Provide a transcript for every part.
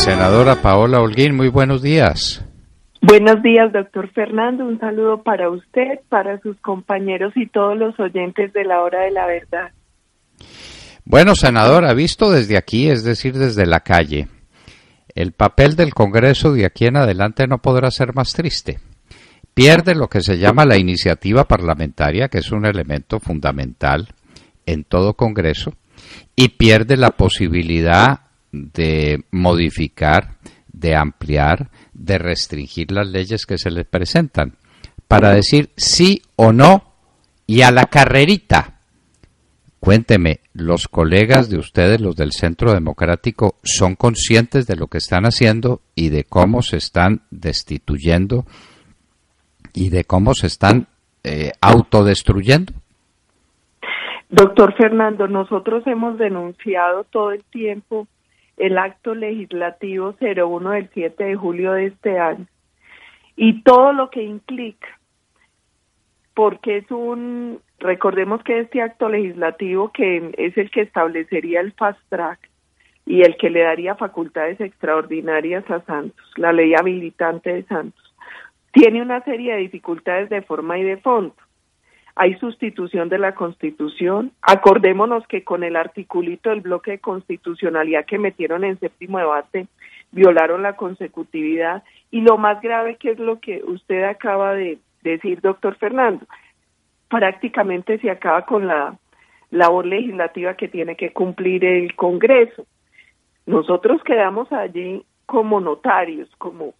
Senadora Paola Holguín, muy buenos días. Buenos días, doctor Fernando. Un saludo para usted, para sus compañeros y todos los oyentes de la Hora de la Verdad. Bueno, senadora, visto desde aquí, es decir, desde la calle, el papel del Congreso de aquí en adelante no podrá ser más triste. Pierde lo que se llama la iniciativa parlamentaria, que es un elemento fundamental en todo Congreso, y pierde la posibilidad de modificar, de ampliar, de restringir las leyes que se les presentan, para decir sí o no y a la carrerita. Cuénteme, ¿los colegas de ustedes, los del Centro Democrático, son conscientes de lo que están haciendo y de cómo se están destituyendo y de cómo se están autodestruyendo? Doctor Fernando, nosotros hemos denunciado todo el tiempo el acto legislativo 01 del 7 de julio de este año y todo lo que implica, porque recordemos que este acto legislativo, que es el que establecería el fast track y el que le daría facultades extraordinarias a Santos, la ley habilitante de Santos, tiene una serie de dificultades de forma y de fondo. Hay sustitución de la Constitución. Acordémonos que con el articulito del bloque de constitucionalidad que metieron en séptimo debate, violaron la consecutividad. Y lo más grave, que es lo que usted acaba de decir, doctor Fernando, prácticamente se acaba con la labor legislativa que tiene que cumplir el Congreso. Nosotros quedamos allí como notarios, como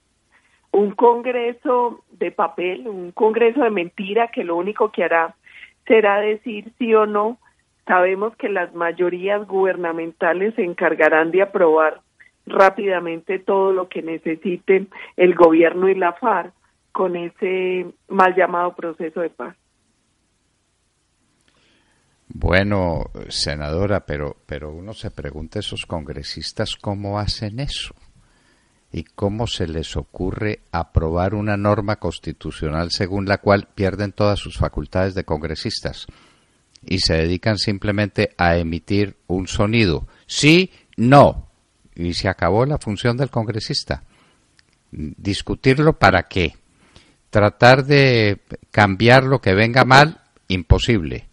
un Congreso de papel, un Congreso de mentira que lo único que hará será decir sí o no. Sabemos que las mayorías gubernamentales se encargarán de aprobar rápidamente todo lo que necesite el gobierno y la FARC con ese mal llamado proceso de paz. Bueno, senadora, pero uno se pregunta, esos congresistas, ¿cómo hacen eso? ¿Y cómo se les ocurre aprobar una norma constitucional según la cual pierden todas sus facultades de congresistas y se dedican simplemente a emitir un sonido? Sí, no. Y se acabó la función del congresista. ¿Discutirlo para qué? Tratar de cambiar lo que venga mal, imposible.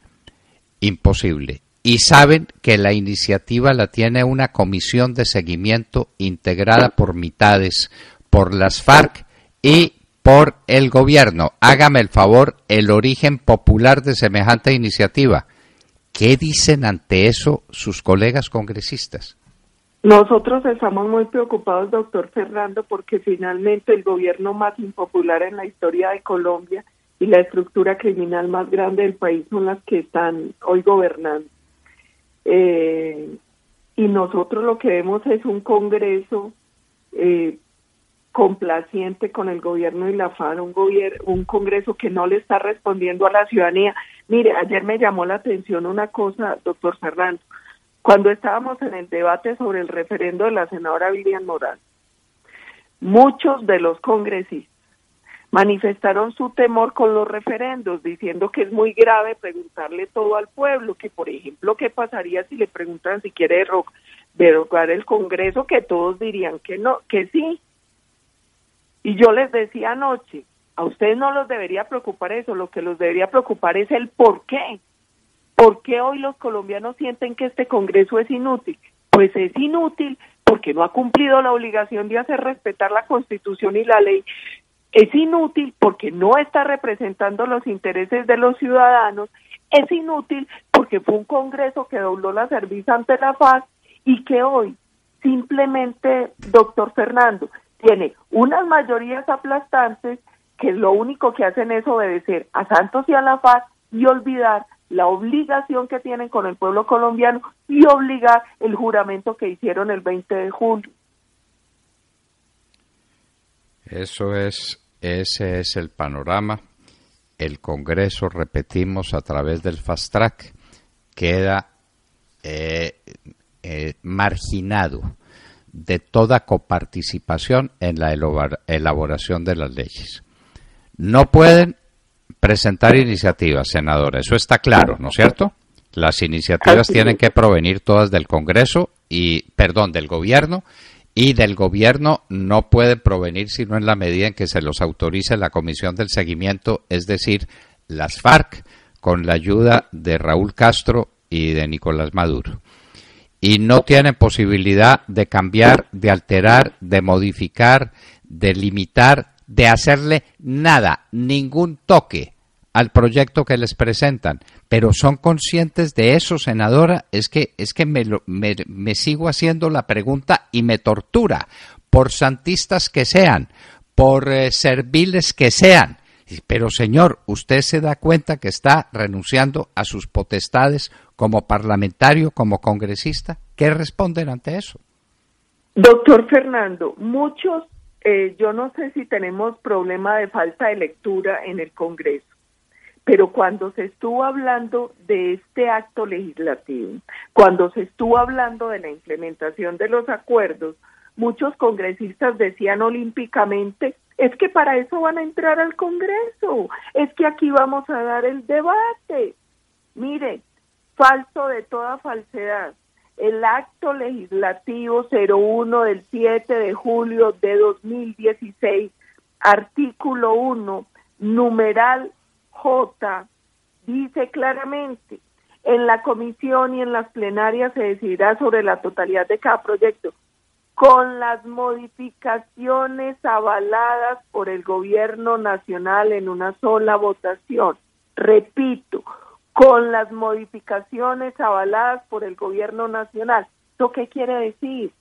Imposible. Y saben que la iniciativa la tiene una comisión de seguimiento integrada por mitades, por las FARC y por el gobierno. Hágame el favor, el origen popular de semejante iniciativa. ¿Qué dicen ante eso sus colegas congresistas? Nosotros estamos muy preocupados, doctor Fernando, porque finalmente el gobierno más impopular en la historia de Colombia y la estructura criminal más grande del país son las que están hoy gobernando. Y nosotros lo que vemos es un Congreso complaciente con el gobierno y la FARC, un Congreso que no le está respondiendo a la ciudadanía. Mire, ayer me llamó la atención una cosa, doctor Fernando, cuando estábamos en el debate sobre el referendo de la senadora Vivian Morales, muchos de los congresistas manifestaron su temor con los referendos, diciendo que es muy grave preguntarle todo al pueblo, que por ejemplo, ¿qué pasaría si le preguntan si quiere derogar el Congreso? Que todos dirían que no, que sí. Y yo les decía anoche, a ustedes no los debería preocupar eso, lo que los debería preocupar es el por qué. ¿Por qué hoy los colombianos sienten que este Congreso es inútil? Pues es inútil porque no ha cumplido la obligación de hacer respetar la Constitución y la ley. Es inútil porque no está representando los intereses de los ciudadanos. Es inútil porque fue un Congreso que dobló la cerviz ante la FARC y que hoy simplemente, doctor Fernando, tiene unas mayorías aplastantes que lo único que hacen es obedecer a Santos y a la FARC y olvidar la obligación que tienen con el pueblo colombiano y obligar el juramento que hicieron el 20 de julio. Ese es el panorama. El Congreso, repetimos, a través del fast track, queda marginado de toda coparticipación en la elaboración de las leyes. No pueden presentar iniciativas, senadora, eso está claro, ¿no es cierto? Las iniciativas tienen que provenir todas del Congreso del gobierno, y del gobierno no pueden provenir sino en la medida en que se los autorice la Comisión del Seguimiento, es decir, las FARC, con la ayuda de Raúl Castro y de Nicolás Maduro. Y no tienen posibilidad de cambiar, de alterar, de modificar, de limitar, de hacerle nada, ningún toque al proyecto que les presentan. Pero son conscientes de eso, senadora. Es que me sigo haciendo la pregunta y me tortura, por santistas que sean, por serviles que sean. Pero señor, ¿usted se da cuenta que está renunciando a sus potestades como parlamentario, como congresista? ¿Qué responden ante eso? Doctor Fernando, muchos, yo no sé si tenemos problema de falta de lectura en el Congreso, pero cuando se estuvo hablando de este acto legislativo, cuando se estuvo hablando de la implementación de los acuerdos, muchos congresistas decían olímpicamente, es que para eso van a entrar al Congreso, es que aquí vamos a dar el debate. Mire, falso de toda falsedad. El acto legislativo 01 del 7 de julio de 2016, artículo 1, numeral J, dice claramente, en la comisión y en las plenarias se decidirá sobre la totalidad de cada proyecto, con las modificaciones avaladas por el gobierno nacional en una sola votación. Repito, con las modificaciones avaladas por el gobierno nacional. ¿Esto qué quiere decir?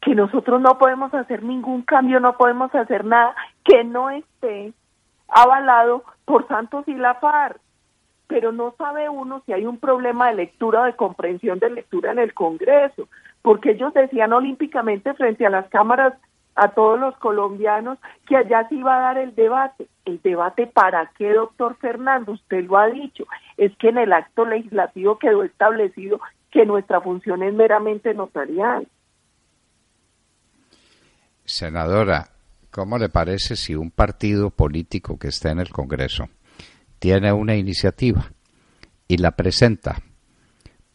Que nosotros no podemos hacer ningún cambio, no podemos hacer nada que no esté avalado por Santos y la FARC. Pero no sabe uno si hay un problema de lectura o de comprensión de lectura en el Congreso, porque ellos decían olímpicamente frente a las cámaras a todos los colombianos que allá se iba a dar el debate. ¿El debate para qué, doctor Fernando? Usted lo ha dicho, es que en el acto legislativo quedó establecido que nuestra función es meramente notarial. Senadora, ¿cómo le parece si un partido político que esté en el Congreso tiene una iniciativa y la presenta,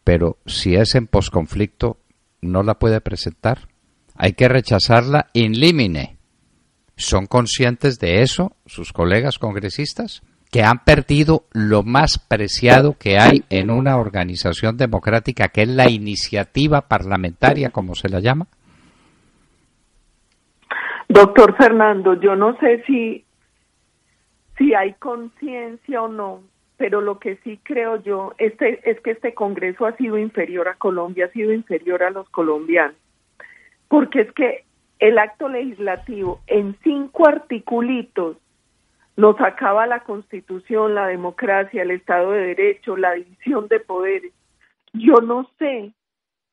pero si es en posconflicto no la puede presentar? Hay que rechazarla in limine. ¿Son conscientes de eso sus colegas congresistas? Que han perdido lo más preciado que hay en una organización democrática, que es la iniciativa parlamentaria, como se la llama. Doctor Fernando, yo no sé si hay conciencia o no, pero lo que sí creo yo es que este Congreso ha sido inferior a Colombia, ha sido inferior a los colombianos, porque es que el acto legislativo en 5 articulitos nos acaba la Constitución, la democracia, el Estado de Derecho, la división de poderes. Yo no sé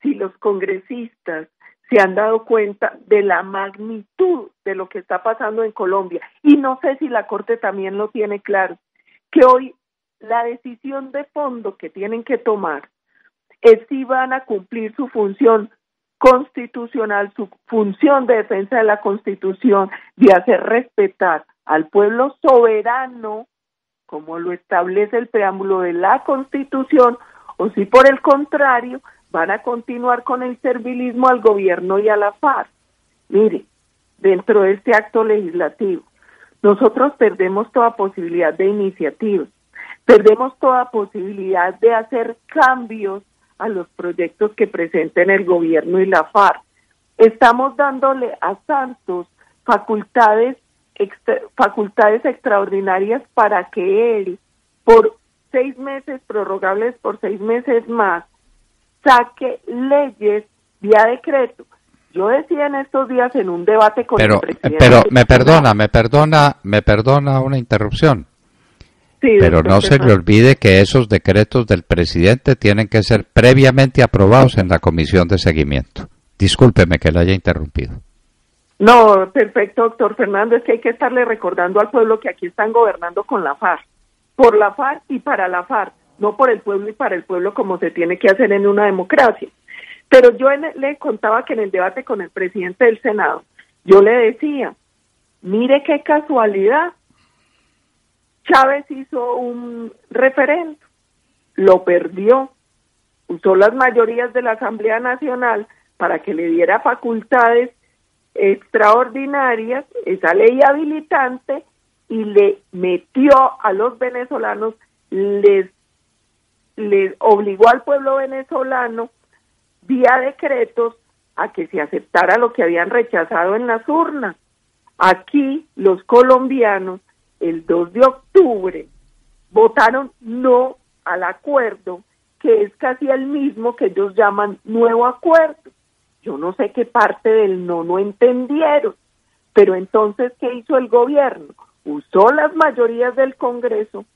si los congresistas se han dado cuenta de la magnitud de lo que está pasando en Colombia, y no sé si la Corte también lo tiene claro, que hoy la decisión de fondo que tienen que tomar es si van a cumplir su función constitucional, su función de defensa de la Constitución, de hacer respetar al pueblo soberano, como lo establece el preámbulo de la Constitución, o si por el contrario van a continuar con el servilismo al gobierno y a la FARC. Mire, dentro de este acto legislativo, nosotros perdemos toda posibilidad de iniciativa, perdemos toda posibilidad de hacer cambios a los proyectos que presenten el gobierno y la FARC. Estamos dándole a Santos facultades extraordinarias para que él, por 6 meses, prorrogables por 6 meses más, saque leyes vía decreto. Yo decía en estos días en un debate con el presidente... Pero me perdona una interrupción. Sí, pero no se le olvide que esos decretos del presidente tienen que ser previamente aprobados en la comisión de seguimiento. Discúlpeme que le haya interrumpido. No, perfecto, doctor Fernando, es que hay que estarle recordando al pueblo que aquí están gobernando con la FARC, por la FARC y para la FARC, no por el pueblo y para el pueblo como se tiene que hacer en una democracia. Pero yo le contaba que en el debate con el presidente del Senado, yo le decía, mire qué casualidad, Chávez hizo un referendo, lo perdió, usó las mayorías de la Asamblea Nacional para que le diera facultades extraordinarias, esa ley habilitante, y le metió a los venezolanos, les obligó al pueblo venezolano vía decretos a que se aceptara lo que habían rechazado en las urnas. Aquí los colombianos el 2 de octubre votaron no al acuerdo, que es casi el mismo que ellos llaman nuevo acuerdo. Yo no sé qué parte del no entendieron, pero entonces, ¿qué hizo el gobierno? Usó las mayorías del Congreso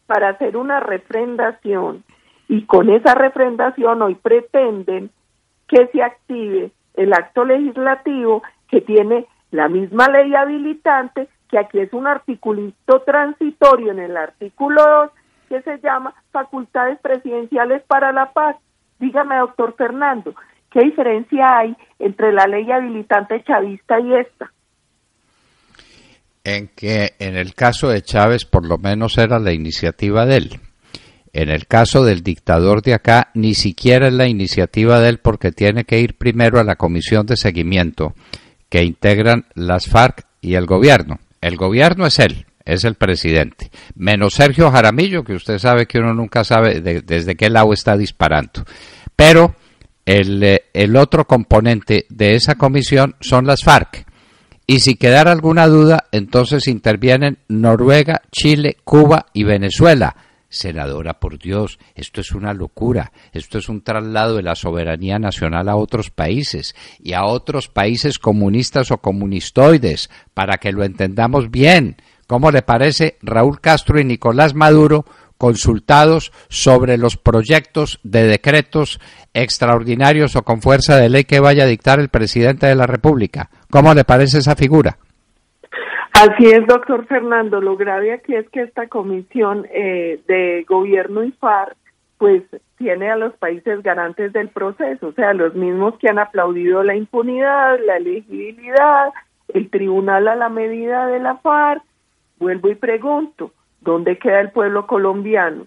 para hacer una refrendación, y con esa refrendación hoy pretenden que se active el acto legislativo que tiene la misma ley habilitante, que aquí es un articulito transitorio en el artículo 2, que se llama facultades presidenciales para la paz. Dígame, doctor Fernando, ¿qué diferencia hay entre la ley habilitante chavista y esta? En que en el caso de Chávez por lo menos era la iniciativa de él. En el caso del dictador de acá ni siquiera es la iniciativa de él, porque tiene que ir primero a la comisión de seguimiento que integran las FARC y el gobierno. El gobierno es él, es el presidente, menos Sergio Jaramillo, que usted sabe que uno nunca sabe desde qué lado está disparando. Pero el otro componente de esa comisión son las FARC. Y si quedara alguna duda, entonces intervienen Noruega, Chile, Cuba y Venezuela. Senadora, por Dios, esto es una locura, esto es un traslado de la soberanía nacional a otros países, y a otros países comunistas o comunistoides, para que lo entendamos bien. ¿Cómo le parece Raúl Castro y Nicolás Maduro consultados sobre los proyectos de decretos extraordinarios o con fuerza de ley que vaya a dictar el presidente de la República? ¿Cómo le parece esa figura? Así es, doctor Fernando. Lo grave aquí es que esta comisión de gobierno y FARC, pues tiene a los países garantes del proceso, o sea, los mismos que han aplaudido la impunidad, la elegibilidad, el tribunal a la medida de la FARC. Vuelvo y pregunto, ¿dónde queda el pueblo colombiano?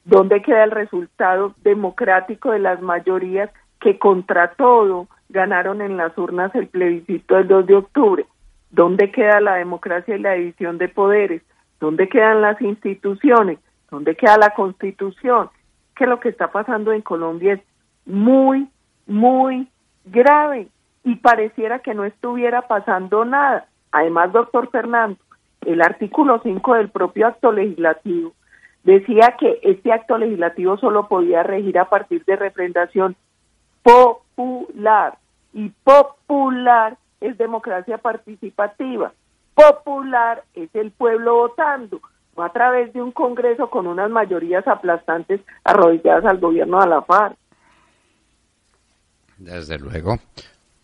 ¿Dónde queda el resultado democrático de las mayorías que contra todo ganaron en las urnas el plebiscito del 2 de octubre? ¿Dónde queda la democracia y la división de poderes? ¿Dónde quedan las instituciones? ¿Dónde queda la Constitución? Que lo que está pasando en Colombia es muy, muy grave, y pareciera que no estuviera pasando nada. Además, doctor Fernando, el artículo 5 del propio acto legislativo decía que este acto legislativo solo podía regir a partir de refrendación popular, y popular es democracia participativa. Popular es el pueblo votando, no a través de un Congreso con unas mayorías aplastantes arrodilladas al gobierno de la FARC. Desde luego,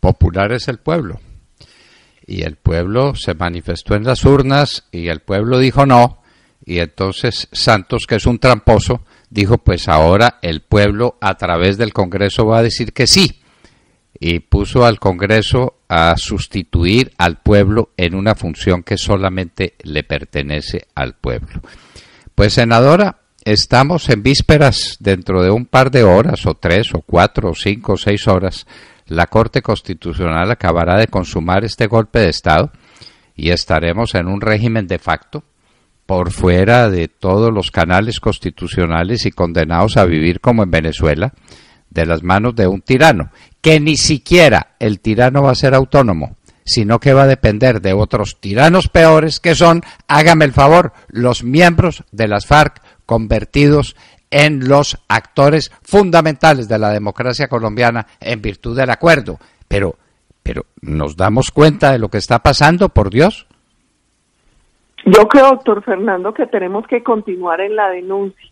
popular es el pueblo. Y el pueblo se manifestó en las urnas y el pueblo dijo no, y entonces Santos, que es un tramposo, dijo pues ahora el pueblo a través del Congreso va a decir que sí, y puso al Congreso a sustituir al pueblo en una función que solamente le pertenece al pueblo. Pues, senadora, estamos en vísperas. Dentro de un par de horas, o 3, o 4, o 5, o 6 horas, la Corte Constitucional acabará de consumar este golpe de Estado y estaremos en un régimen de facto, por fuera de todos los canales constitucionales y condenados a vivir como en Venezuela, de las manos de un tirano, que ni siquiera el tirano va a ser autónomo, sino que va a depender de otros tiranos peores, que son, hágame el favor, los miembros de las FARC convertidos en los actores fundamentales de la democracia colombiana en virtud del acuerdo. Pero ¿nos damos cuenta de lo que está pasando, por Dios? Yo creo, doctor Fernando, que tenemos que continuar en la denuncia.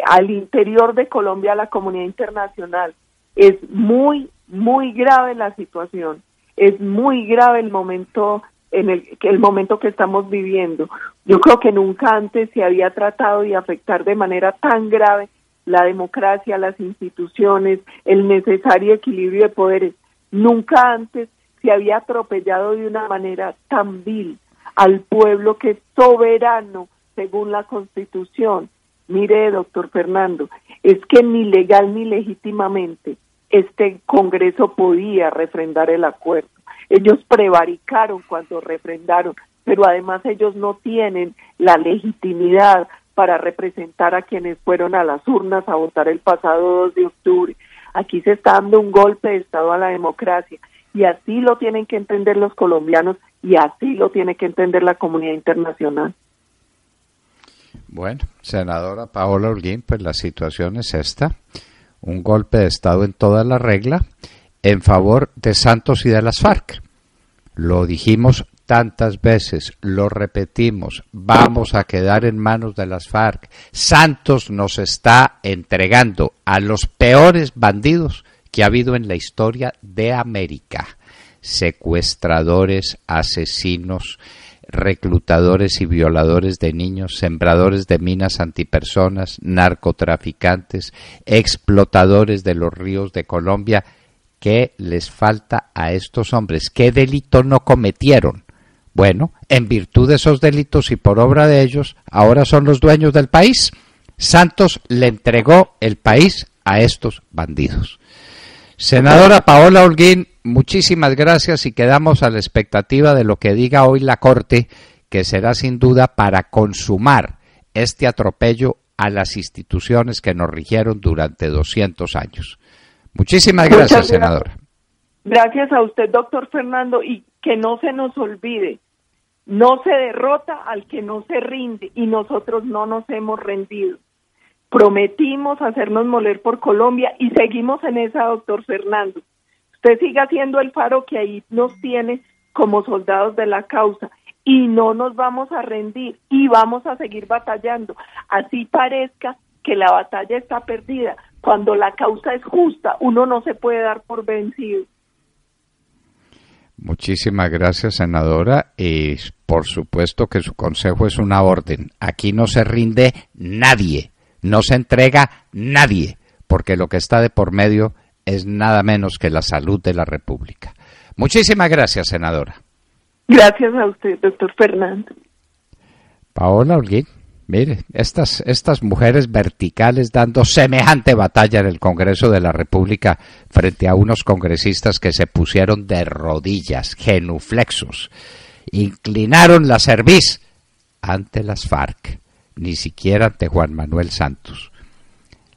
Al interior de Colombia, la comunidad internacional, es muy, muy grave la situación, es muy grave el momento el momento que estamos viviendo. Yo creo que nunca antes se había tratado de afectar de manera tan grave la democracia, las instituciones, el necesario equilibrio de poderes. Nunca antes se había atropellado de una manera tan vil al pueblo que es soberano según la Constitución. Mire, doctor Fernando, es que ni legal ni legítimamente este Congreso podía refrendar el acuerdo. ellos prevaricaron cuando refrendaron, pero además ellos no tienen la legitimidad para representar a quienes fueron a las urnas a votar el pasado 2 de octubre. Aquí se está dando un golpe de Estado a la democracia, y así lo tienen que entender los colombianos, y así lo tiene que entender la comunidad internacional. Bueno, senadora Paola Holguín, pues la situación es esta: un golpe de Estado en toda la regla en favor de Santos y de las FARC. Lo dijimos tantas veces, lo repetimos, vamos a quedar en manos de las FARC. Santos nos está entregando a los peores bandidos que ha habido en la historia de América: secuestradores, asesinos, reclutadores y violadores de niños, sembradores de minas antipersonas, narcotraficantes, explotadores de los ríos de Colombia. ¿Qué les falta a estos hombres? ¿Qué delito no cometieron? Bueno, en virtud de esos delitos y por obra de ellos, ahora son los dueños del país. Santos le entregó el país a estos bandidos. Senadora Paola Holguín, muchísimas gracias, y quedamos a la expectativa de lo que diga hoy la Corte, que será sin duda para consumar este atropello a las instituciones que nos rigieron durante 200 años. Muchísimas gracias, senadora. Gracias a usted, doctor Fernando, y que no se nos olvide, no se derrota al que no se rinde, y nosotros no nos hemos rendido. Prometimos hacernos moler por Colombia y seguimos en esa, doctor Fernando. Usted siga siendo el faro que ahí nos tiene como soldados de la causa, y no nos vamos a rendir y vamos a seguir batallando. Así parezca que la batalla está perdida, cuando la causa es justa, uno no se puede dar por vencido. Muchísimas gracias, senadora, y por supuesto que su consejo es una orden. Aquí no se rinde nadie, no se entrega nadie, porque lo que está de por medio es nada menos que la salud de la República. Muchísimas gracias, senadora. Gracias a usted, doctor Fernando. Paola Holguín, mire, estas mujeres verticales dando semejante batalla en el Congreso de la República frente a unos congresistas que se pusieron de rodillas, genuflexos, inclinaron la cerviz ante las FARC, ni siquiera ante Juan Manuel Santos.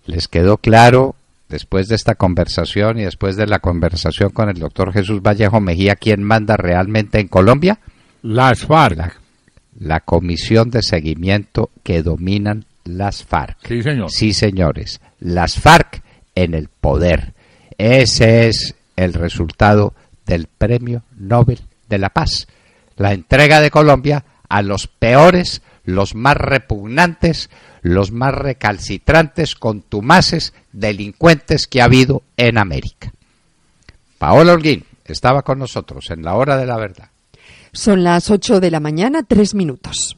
Les quedó claro, después de esta conversación y después de la conversación con el doctor Jesús Vallejo Mejía, ¿quién manda realmente en Colombia? Las FARC. La comisión de seguimiento que dominan las FARC. Sí, señor. Sí, señores. Las FARC en el poder. Ese es el resultado del Premio Nobel de la Paz. La entrega de Colombia a los peores, los más repugnantes, los más recalcitrantes, contumaces, delincuentes que ha habido en América. Paola Holguín estaba con nosotros en la hora de la verdad. Son las 8 de la mañana, 3 minutos.